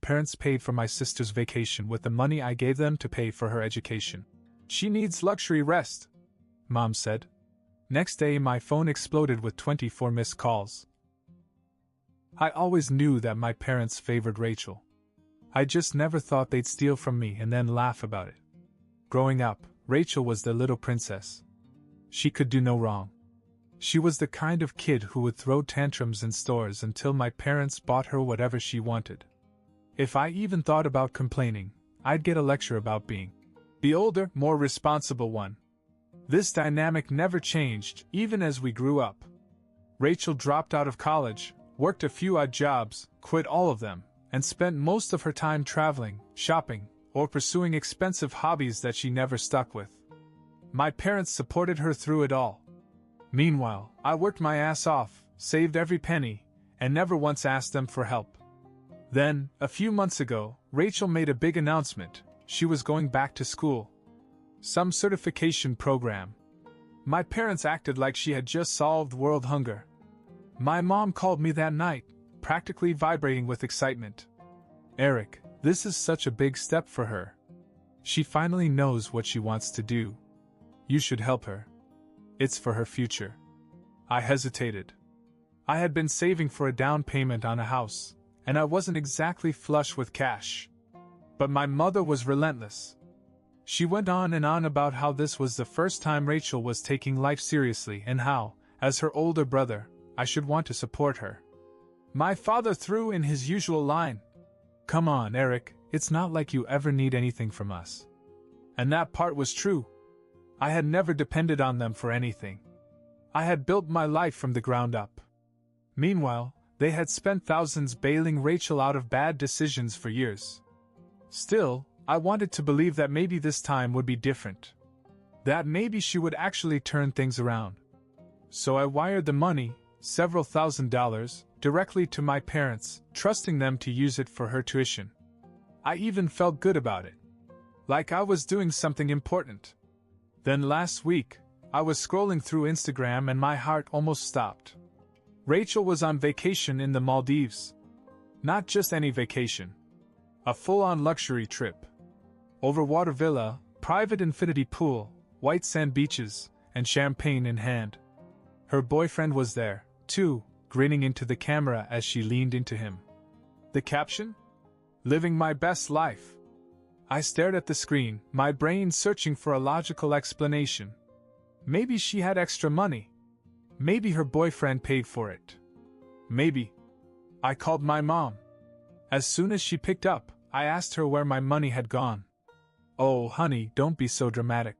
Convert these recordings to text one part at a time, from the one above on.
Parents paid for my sister's vacation with the money I gave them to pay for her education. She needs luxury rest, Mom said. Next day, my phone exploded with 24 missed calls. I always knew that my parents favored Rachel. I just never thought they'd steal from me and then laugh about it. Growing up, Rachel was the little princess. She could do no wrong. She was the kind of kid who would throw tantrums in stores until my parents bought her whatever she wanted. If I even thought about complaining, I'd get a lecture about being the older, more responsible one. This dynamic never changed, even as we grew up. Rachel dropped out of college, worked a few odd jobs, quit all of them, and spent most of her time traveling, shopping, or pursuing expensive hobbies that she never stuck with. My parents supported her through it all. Meanwhile, I worked my ass off, saved every penny, and never once asked them for help. Then, a few months ago, Rachel made a big announcement. She was going back to school. Some certification program. My parents acted like she had just solved world hunger. My mom called me that night, practically vibrating with excitement. Eric, this is such a big step for her. She finally knows what she wants to do. You should help her. It's for her future. I hesitated. I had been saving for a down payment on a house, and I wasn't exactly flush with cash. But my mother was relentless. She went on and on about how this was the first time Rachel was taking life seriously and how, as her older brother, I should want to support her. My father threw in his usual line. Come on, Eric, it's not like you ever need anything from us. And that part was true. I had never depended on them for anything. I had built my life from the ground up. Meanwhile, they had spent thousands bailing Rachel out of bad decisions for years. Still, I wanted to believe that maybe this time would be different. That maybe she would actually turn things around. So I wired the money, several $1,000s, directly to my parents, trusting them to use it for her tuition. I even felt good about it. Like I was doing something important. Then last week, I was scrolling through Instagram and my heart almost stopped. Rachel was on vacation in the Maldives. Not just any vacation. A full-on luxury trip. Overwater villa, private infinity pool, white sand beaches, and champagne in hand. Her boyfriend was there, too, grinning into the camera as she leaned into him. The caption? Living my best life. I stared at the screen, my brain searching for a logical explanation. Maybe she had extra money. Maybe her boyfriend paid for it. Maybe. I called my mom. As soon as she picked up, I asked her where my money had gone. Oh, honey, don't be so dramatic,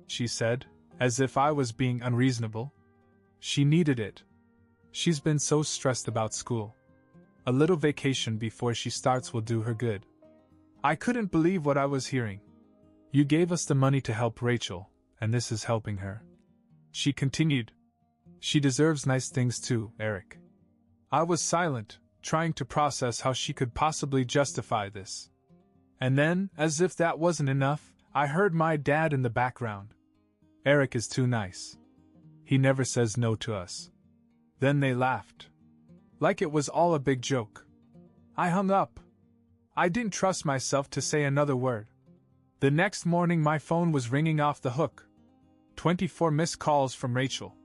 she said, as if I was being unreasonable. She needed it. She's been so stressed about school. A little vacation before she starts will do her good. I couldn't believe what I was hearing. You gave us the money to help Rachel, and this is helping her. She continued. She deserves nice things too, Eric. I was silent, trying to process how she could possibly justify this. And then, as if that wasn't enough, I heard my dad in the background. Eric is too nice. He never says no to us. Then they laughed. Like it was all a big joke. I hung up. I didn't trust myself to say another word. The next morning my phone was ringing off the hook. 24 missed calls from Rachel.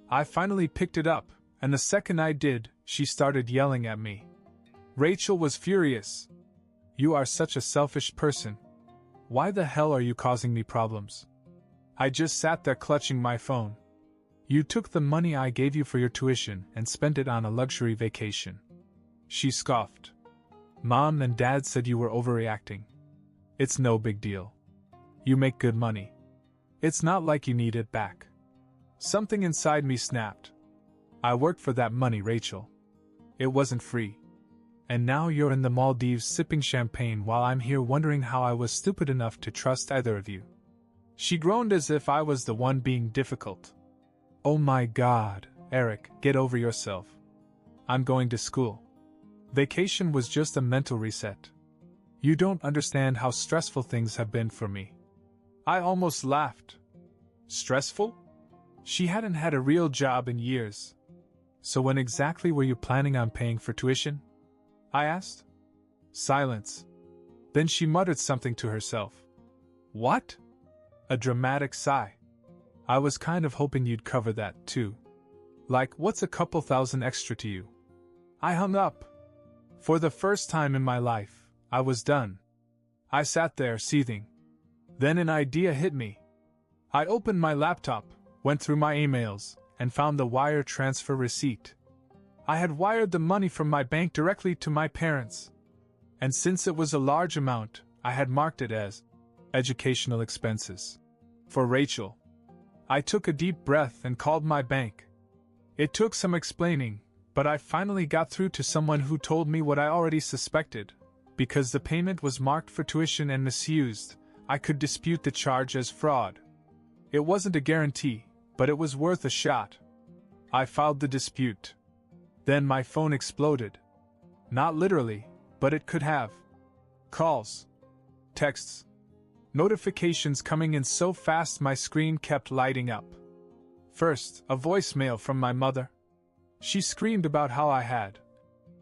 I finally picked it up, and the second I did, she started yelling at me. Rachel was furious. You are such a selfish person. Why the hell are you causing me problems? I just sat there clutching my phone. You took the money I gave you for your tuition and spent it on a luxury vacation. She scoffed. Mom and Dad said you were overreacting. It's no big deal. You make good money. It's not like you need it back. Something inside me snapped. I worked for that money, Rachel. It wasn't free. And now you're in the Maldives sipping champagne while I'm here wondering how I was stupid enough to trust either of you. She groaned as if I was the one being difficult. Oh my God, Eric, get over yourself. I'm going to school. Vacation was just a mental reset. You don't understand how stressful things have been for me. I almost laughed. Stressful? She hadn't had a real job in years. So when exactly were you planning on paying for tuition? I asked. Silence. Then she muttered something to herself. What? A dramatic sigh. I was kind of hoping you'd cover that, too. Like, what's a couple thousand extra to you? I hung up. For the first time in my life, I was done. I sat there, seething. Then an idea hit me. I opened my laptop, went through my emails, and found the wire transfer receipt. I had wired the money from my bank directly to my parents. And since it was a large amount, I had marked it as educational expenses. For Rachel. I took a deep breath and called my bank. It took some explaining, but I finally got through to someone who told me what I already suspected. Because the payment was marked for tuition and misused, I could dispute the charge as fraud. It wasn't a guarantee, but it was worth a shot. I filed the dispute. Then my phone exploded. Not literally, but it could have. Calls. Texts. Notifications coming in so fast my screen kept lighting up. First, a voicemail from my mother. She screamed about how I had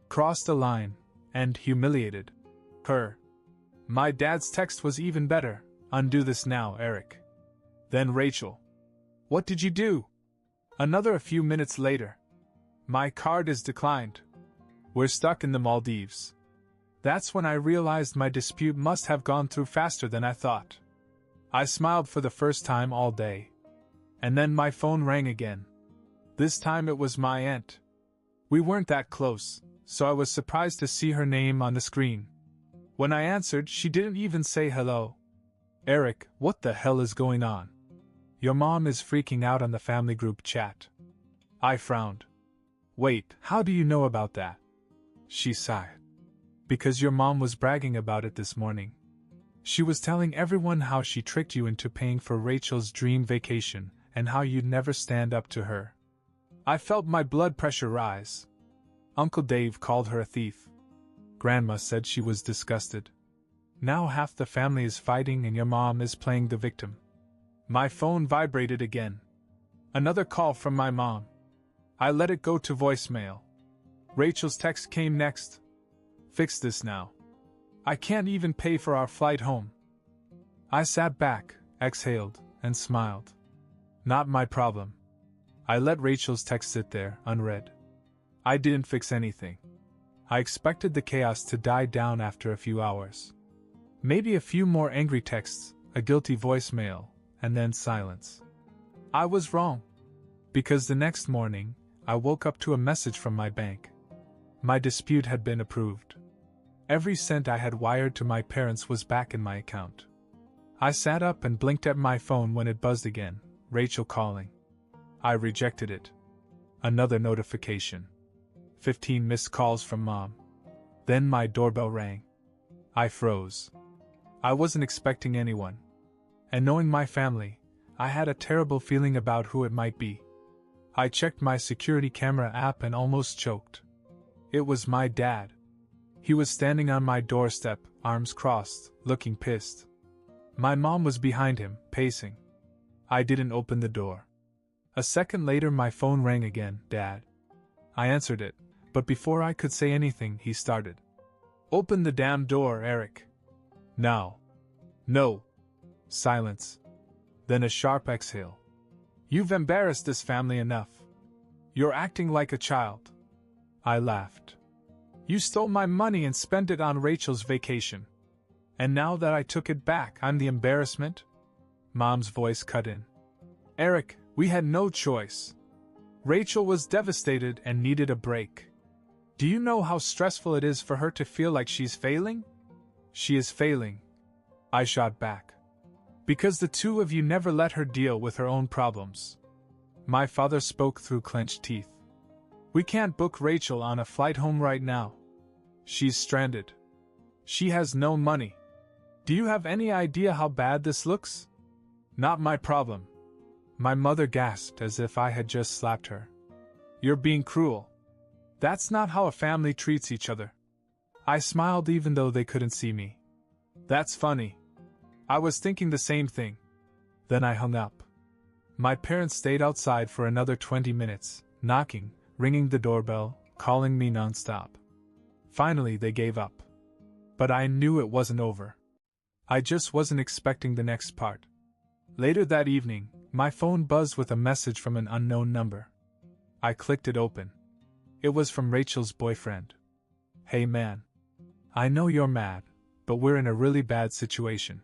crossed a line and humiliated her. My dad's text was even better. Undo this now, Eric. Then Rachel. What did you do? Another a few minutes later. My card is declined. We're stuck in the Maldives. That's when I realized my dispute must have gone through faster than I thought. I smiled for the first time all day. And then my phone rang again. This time it was my aunt. We weren't that close, so I was surprised to see her name on the screen. When I answered, she didn't even say hello. Eric, what the hell is going on? Your mom is freaking out on the family group chat. I frowned. Wait, how do you know about that? She sighed. Because your mom was bragging about it this morning. She was telling everyone how she tricked you into paying for Rachel's dream vacation and how you'd never stand up to her. I felt my blood pressure rise. Uncle Dave called her a thief. Grandma said she was disgusted. Now half the family is fighting and your mom is playing the victim. My phone vibrated again. Another call from my mom. I let it go to voicemail. Rachel's text came next. Fix this now. I can't even pay for our flight home. I sat back, exhaled, and smiled. Not my problem. I let Rachel's text sit there, unread. I didn't fix anything. I expected the chaos to die down after a few hours. Maybe a few more angry texts, a guilty voicemail, and then silence. I was wrong. Because the next morning, I woke up to a message from my bank. My dispute had been approved. Every cent I had wired to my parents was back in my account. I sat up and blinked at my phone when it buzzed again. Rachel calling. I rejected it. Another notification. 15 missed calls from Mom. Then my doorbell rang. I froze. I wasn't expecting anyone. And knowing my family, I had a terrible feeling about who it might be. I checked my security camera app and almost choked. It was my dad. He was standing on my doorstep, arms crossed, looking pissed. My mom was behind him, pacing. I didn't open the door. A second later my phone rang again. Dad. I answered it, but before I could say anything he started. Open the damn door, Eric. Now. No. Silence. Then a sharp exhale. You've embarrassed this family enough. You're acting like a child. I laughed. You stole my money and spent it on Rachel's vacation. And now that I took it back, I'm the embarrassment? Mom's voice cut in. Eric, we had no choice. Rachel was devastated and needed a break. Do you know how stressful it is for her to feel like she's failing? She is failing. I shot back. Because the two of you never let her deal with her own problems. My father spoke through clenched teeth. We can't book Rachel on a flight home right now. She's stranded. She has no money. Do you have any idea how bad this looks? Not my problem. My mother gasped as if I had just slapped her. You're being cruel. That's not how a family treats each other. I smiled even though they couldn't see me. That's funny. I was thinking the same thing. Then I hung up. My parents stayed outside for another 20 minutes, knocking, ringing the doorbell, calling me nonstop. Finally they gave up. But I knew it wasn't over. I just wasn't expecting the next part. Later that evening, my phone buzzed with a message from an unknown number. I clicked it open. It was from Rachel's boyfriend. "Hey man. I know you're mad, but we're in a really bad situation.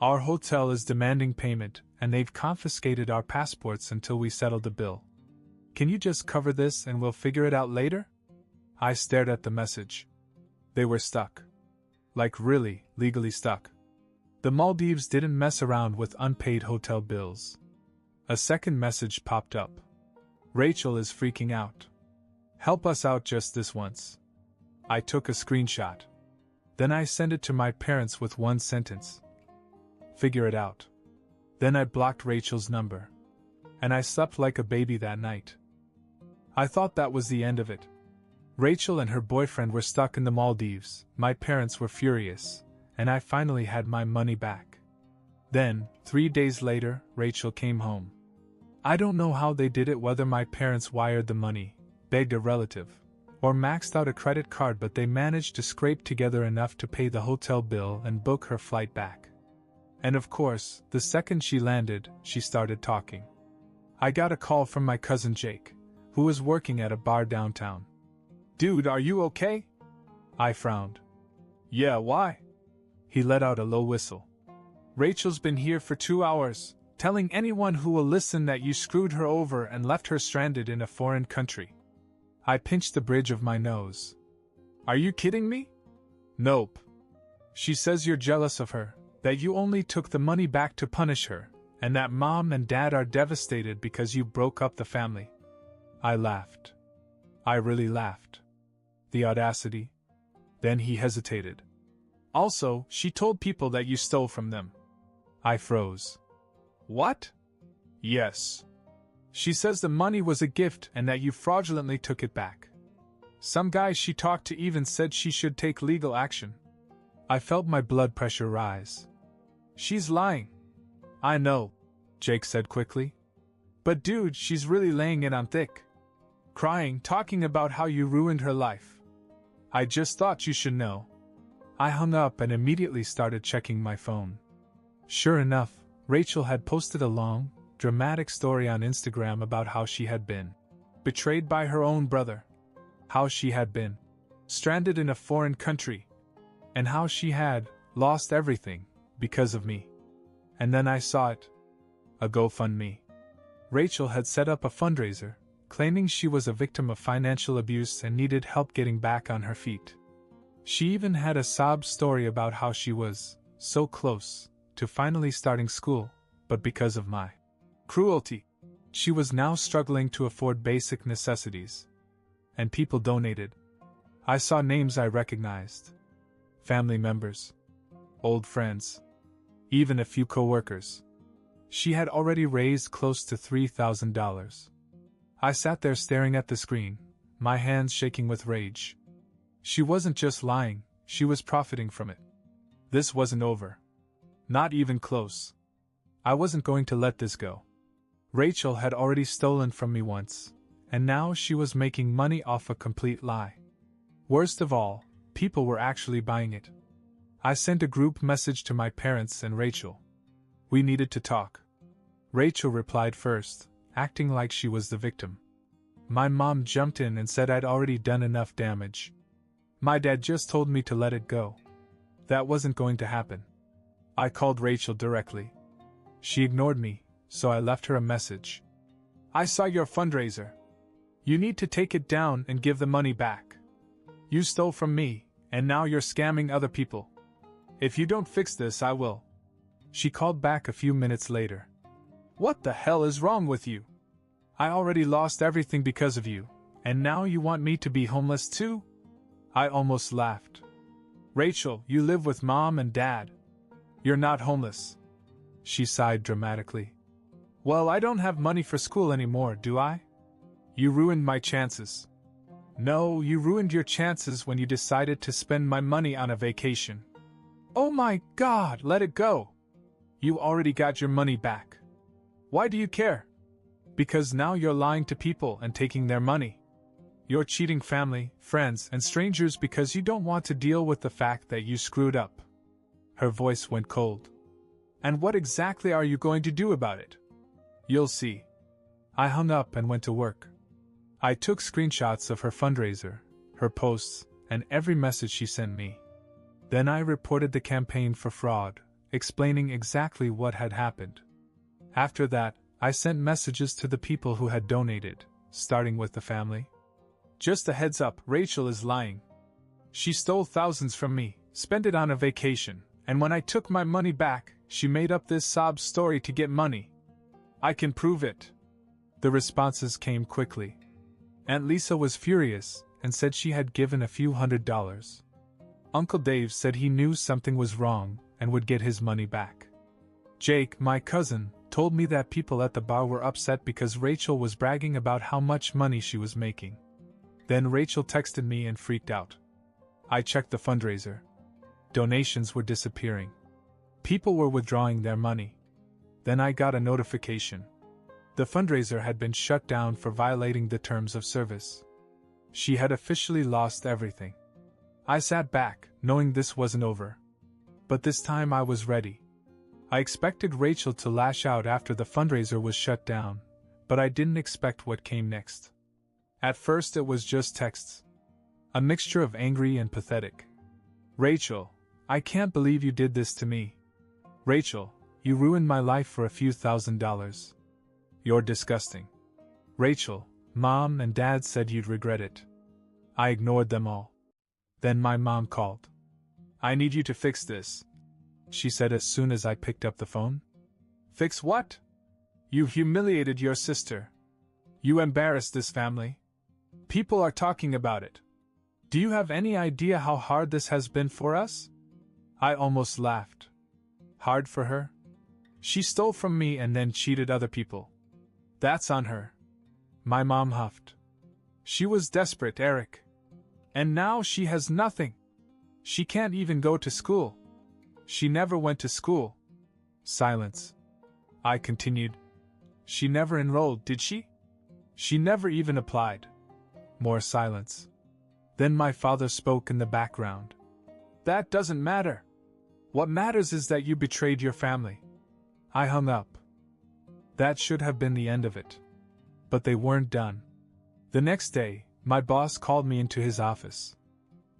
Our hotel is demanding payment, and they've confiscated our passports until we settle the bill. Can you just cover this and we'll figure it out later?" I stared at the message. They were stuck. Like really, legally stuck. The Maldives didn't mess around with unpaid hotel bills. A second message popped up. "Rachel is freaking out. Help us out just this once." I took a screenshot. Then I sent it to my parents with one sentence. "Figure it out." Then I blocked Rachel's number. And I slept like a baby that night. I thought that was the end of it. Rachel and her boyfriend were stuck in the Maldives, my parents were furious, and I finally had my money back. Then, 3 days later, Rachel came home. I don't know how they did it, whether my parents wired the money, begged a relative, or maxed out a credit card, but they managed to scrape together enough to pay the hotel bill and book her flight back. And of course, the second she landed, she started talking. I got a call from my cousin Jake, who was working at a bar downtown. "Dude, are you okay?" I frowned. "Yeah, why?" He let out a low whistle. "Rachel's been here for 2 hours, telling anyone who will listen that you screwed her over and left her stranded in a foreign country." I pinched the bridge of my nose. "Are you kidding me?" "Nope. She says you're jealous of her, that you only took the money back to punish her, and that mom and dad are devastated because you broke up the family." I laughed. I really laughed. The audacity. Then he hesitated. "Also, she told people that you stole from them." I froze. "What?" "Yes. She says the money was a gift and that you fraudulently took it back. Some guy she talked to even said she should take legal action." I felt my blood pressure rise. "She's lying." "I know," Jake said quickly. "But dude, she's really laying it on thick. Crying, talking about how you ruined her life. I just thought you should know." I hung up and immediately started checking my phone. Sure enough, Rachel had posted a long, dramatic story on Instagram about how she had been betrayed by her own brother, how she had been stranded in a foreign country, and how she had lost everything because of me. And then I saw it. A GoFundMe. Rachel had set up a fundraiser, claiming she was a victim of financial abuse and needed help getting back on her feet. She even had a sob story about how she was so close to finally starting school, but because of my cruelty, she was now struggling to afford basic necessities. And people donated. I saw names I recognized. Family members. Old friends. Even a few co-workers. She had already raised close to $3,000. I sat there staring at the screen, my hands shaking with rage. She wasn't just lying, she was profiting from it. This wasn't over. Not even close. I wasn't going to let this go. Rachel had already stolen from me once, and now she was making money off a complete lie. Worst of all, people were actually buying it. I sent a group message to my parents and Rachel. We needed to talk. Rachel replied first, acting like she was the victim. My mom jumped in and said I'd already done enough damage. My dad just told me to let it go. That wasn't going to happen. I called Rachel directly. She ignored me, so I left her a message. "I saw your fundraiser. You need to take it down and give the money back. You stole from me, and now you're scamming other people. If you don't fix this, I will." She called back a few minutes later. "What the hell is wrong with you? I already lost everything because of you, and now you want me to be homeless too?" I almost laughed. "Rachel, you live with mom and dad. You're not homeless." She sighed dramatically. "Well, I don't have money for school anymore, do I? You ruined my chances." "No, you ruined your chances when you decided to spend my money on a vacation." "Oh my God, let it go. You already got your money back. Why do you care?" "Because now you're lying to people and taking their money. You're cheating family, friends, and strangers because you don't want to deal with the fact that you screwed up. Her voice went cold. And what exactly are you going to do about it? You'll see. I hung up and went to work. I took screenshots of her fundraiser, her posts, and every message she sent me. Then I reported the campaign for fraud, explaining exactly what had happened. After that, I sent messages to the people who had donated, starting with the family. Just a heads up, Rachel is lying. She stole thousands from me, spent it on a vacation, and when I took my money back, she made up this sob story to get money. I can prove it. The responses came quickly. Aunt Lisa was furious and said she had given a few $100s. Uncle Dave said he knew something was wrong and would get his money back. Jake, my cousin, told me that people at the bar were upset because Rachel was bragging about how much money she was making. Then Rachel texted me and freaked out. I checked the fundraiser. Donations were disappearing. People were withdrawing their money. Then I got a notification. The fundraiser had been shut down for violating the terms of service. She had officially lost everything. I sat back, knowing this wasn't over. But this time I was ready. I expected Rachel to lash out after the fundraiser was shut down, but I didn't expect what came next. At first it was just texts. A mixture of angry and pathetic. Rachel, I can't believe you did this to me. Rachel, you ruined my life for a few $1,000s. You're disgusting. Rachel, Mom and Dad said you'd regret it. I ignored them all. Then my mom called. I need you to fix this, she said as soon as I picked up the phone. Fix what? You humiliated your sister. You embarrassed this family. People are talking about it. Do you have any idea how hard this has been for us? I almost laughed. Hard for her? She stole from me and then cheated other people. That's on her. My mom huffed. She was desperate, Eric. And now she has nothing. She can't even go to school. She never went to school. Silence. I continued. She never enrolled, did she? She never even applied. More silence. Then my father spoke in the background. That doesn't matter. What matters is that you betrayed your family. I hung up. That should have been the end of it. But they weren't done. The next day, my boss called me into his office.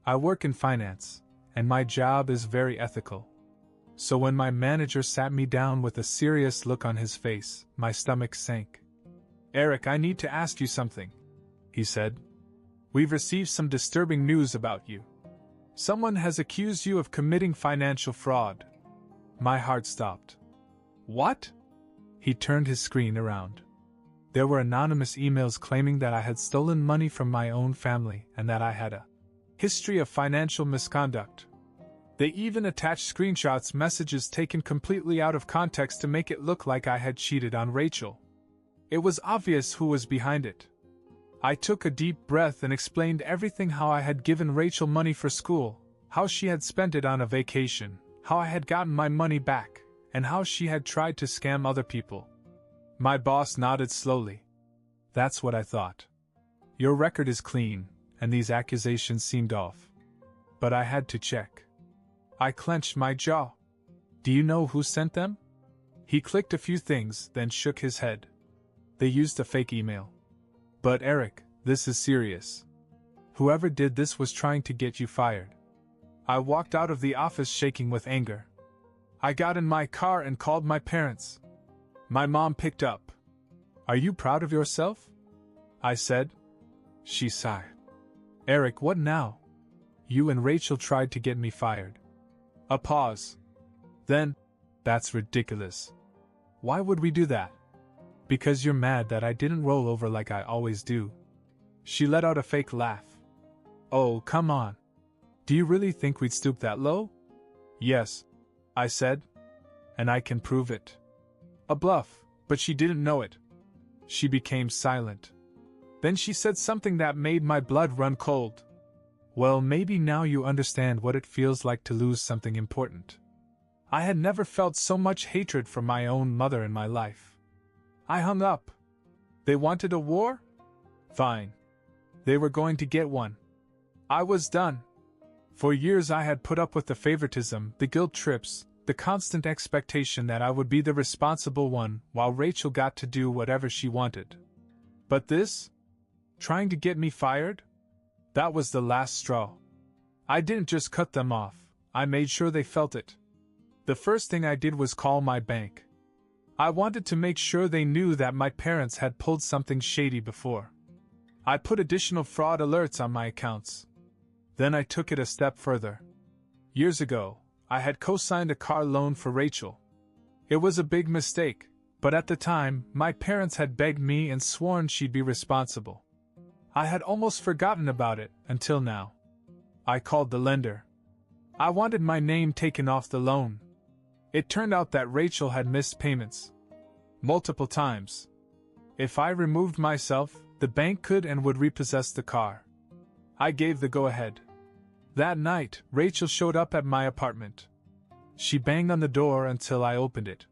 I work in finance, and my job is very ethical. So when my manager sat me down with a serious look on his face, my stomach sank. Eric, I need to ask you something, he said. We've received some disturbing news about you. Someone has accused you of committing financial fraud. My heart stopped. What? He turned his screen around. There were anonymous emails claiming that I had stolen money from my own family and that I had a history of financial misconduct. They even attached screenshots, messages taken completely out of context to make it look like I had cheated on Rachel. It was obvious who was behind it. I took a deep breath and explained everything: how I had given Rachel money for school, how she had spent it on a vacation, how I had gotten my money back, and how she had tried to scam other people. My boss nodded slowly. That's what I thought. Your record is clean, and these accusations seemed off. But I had to check. I clenched my jaw. Do you know who sent them? He clicked a few things, then shook his head. They used a fake email. But Eric, this is serious. Whoever did this was trying to get you fired. I walked out of the office shaking with anger. I got in my car and called my parents. My mom picked up. Are you proud of yourself? I said. She sighed. Eric, what now? You and Rachel tried to get me fired. A pause. Then, that's ridiculous. Why would we do that? Because you're mad that I didn't roll over like I always do. She let out a fake laugh. Oh, come on. Do you really think we'd stoop that low? Yes, I said. And I can prove it. A bluff, but she didn't know it. She became silent. Then she said something that made my blood run cold. Well, maybe now you understand what it feels like to lose something important. I had never felt so much hatred for my own mother in my life. I hung up. They wanted a war? Fine. They were going to get one. I was done. For years I had put up with the favoritism, the guilt trips, the constant expectation that I would be the responsible one while Rachel got to do whatever she wanted. But this? Trying to get me fired? That was the last straw. I didn't just cut them off, I made sure they felt it. The first thing I did was call my bank. I wanted to make sure they knew that my parents had pulled something shady before. I put additional fraud alerts on my accounts. Then I took it a step further. Years ago, I had co-signed a car loan for Rachel. It was a big mistake, but at the time, my parents had begged me and sworn she'd be responsible. I had almost forgotten about it until now. I called the lender. I wanted my name taken off the loan. It turned out that Rachel had missed payments. Multiple times. If I removed myself, the bank could and would repossess the car. I gave the go-ahead. That night, Rachel showed up at my apartment. She banged on the door until I opened it.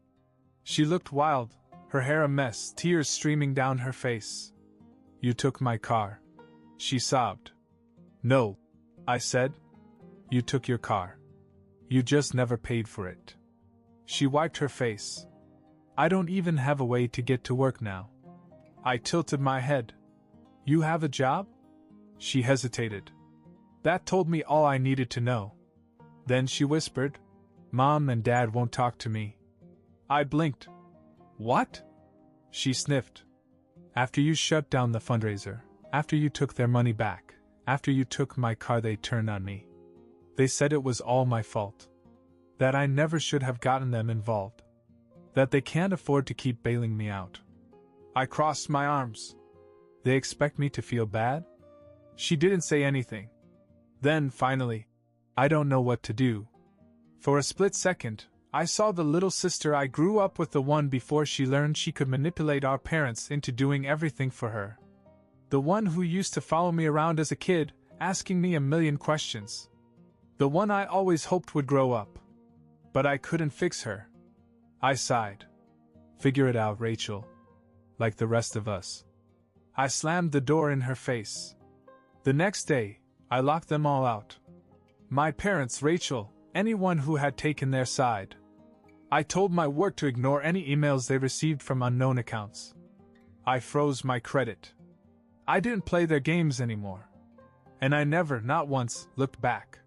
She looked wild, her hair a mess, tears streaming down her face. "You took my car," she sobbed. "No," I said. "You took your car. You just never paid for it." She wiped her face. "I don't even have a way to get to work now." I tilted my head. "You have a job?" She hesitated. That told me all I needed to know. Then she whispered, "Mom and Dad won't talk to me." I blinked. "What?" She sniffed. "After you shut down the fundraiser, after you took their money back, after you took my car, they turned on me. They said it was all my fault. That I never should have gotten them involved. That they can't afford to keep bailing me out." I crossed my arms. "They expect me to feel bad?" She didn't say anything. Then, finally, "I don't know what to do." For a split second, I saw the little sister I grew up with, the one before she learned she could manipulate our parents into doing everything for her. The one who used to follow me around as a kid, asking me a million questions. The one I always hoped would grow up. But I couldn't fix her. I sighed. "Figure it out, Rachel. Like the rest of us." I slammed the door in her face. The next day, I locked them all out. My parents, Rachel, anyone who had taken their side. I told my work to ignore any emails they received from unknown accounts. I froze my credit. I didn't play their games anymore. And I never, not once, looked back.